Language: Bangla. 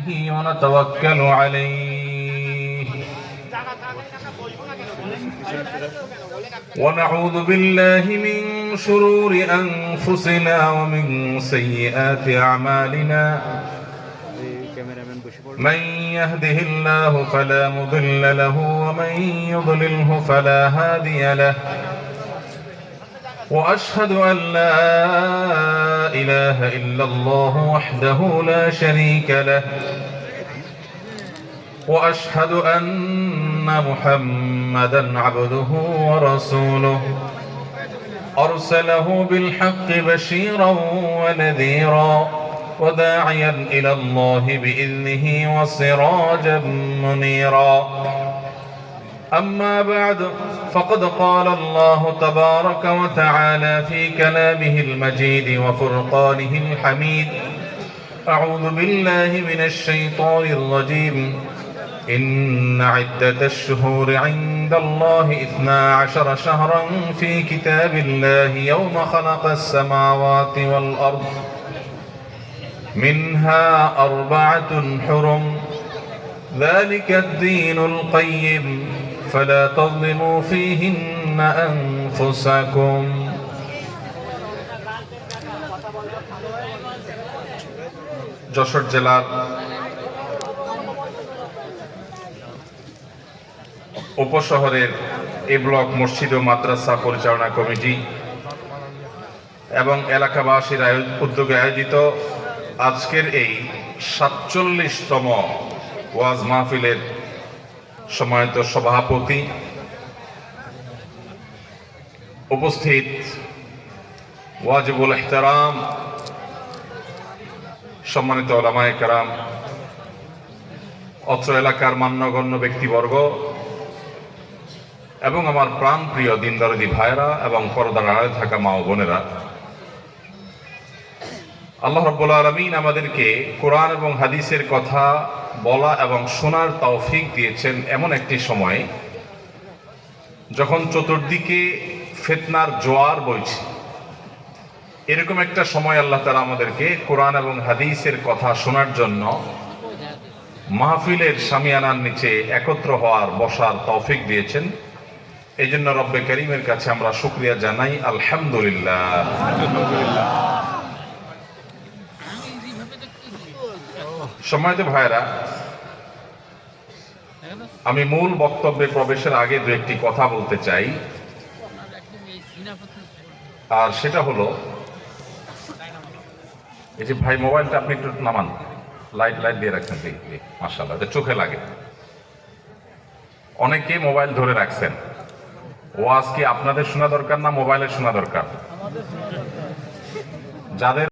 ونتوكل عليه ونعوذ بالله من شرور أنفسنا ومن سيئات أعمالنا من يهده الله فلا مضل له ومن يضلله فلا هادي له وأشهد أن لا إله إلا الله وحده لا شريك له وأشهد أن محمدا عبده ورسوله أرسله بالحق بشيرا ونذيرا وداعيا إلى الله بإذنه وسراجا منيرا أما بعد فقد قال الله تبارك وتعالى في كلامه المجيد وفرقانه الحميد أعوذ بالله من الشيطان الرجيم إن عدة الشهور عند الله 12 شهرا في كتاب الله يوم خلق السماوات والأرض منها 4 حرم ذلك الدين القيم فلا تظلموا فيهن أنفسكم যশোর জেলার উপশহরের এ ব্লক মসজিদ ও মাদ্রাসা পরিচালনা কমিটি এবং এলাকাবাসীর উদ্যোগে আয়োজিত আজকের এই ৪৭তম ওয়াজ মাহফিলের সম্মানিত সভাপতি, উপস্থিত ওয়াজিবুল ইহতারাম সম্মানিত উলামায়ে কেরাম, অত্র এলাকার মান্যগণ্য ব্যক্তিবর্গ এবং আমার প্রাণপ্রিয় দিনদরদি ভাইরা এবং পর্দার আড়ালে থাকা মা ও বোনেরা, আল্লাহ রাব্বুল আলামিন আমাদেরকে কোরআন এবং হাদিসের কথা বলা এবং শোনার তৌফিক দিয়েছেন এমন একটি সময় যখন চতুর্দিকে ফিতনার জোয়ার বইছে। এরকম একটা সময় আল্লাহ তাআলা আমাদেরকে কোরআন এবং হাদিসের কথা শোনার জন্য মাহফিলের শামিয়ানার নিচে একত্র হওয়ার বসার তৌফিক দিয়েছেন। এই জন্য রব্বে কারীমের কাছে আমরা শুকরিয়া জানাই, আলহামদুলিল্লাহ। সম্মানিত ভাইরা, আমি মূল বক্তব্যে প্রবেশের আগে দু একটি কথা বলতে চাই, আর সেটা হলো এই যে ভাই মোবাইলটা আপনি একটু নামান, লাইট দিয়ে রাখছেন, মাশাআল্লাহ, এটা চোখে লাগে। অনেকে মোবাইল ধরে রাখছেন। ওয়াজ কি আপনাদের শোনা দরকার না মোবাইলের শোনা দরকার? যাদের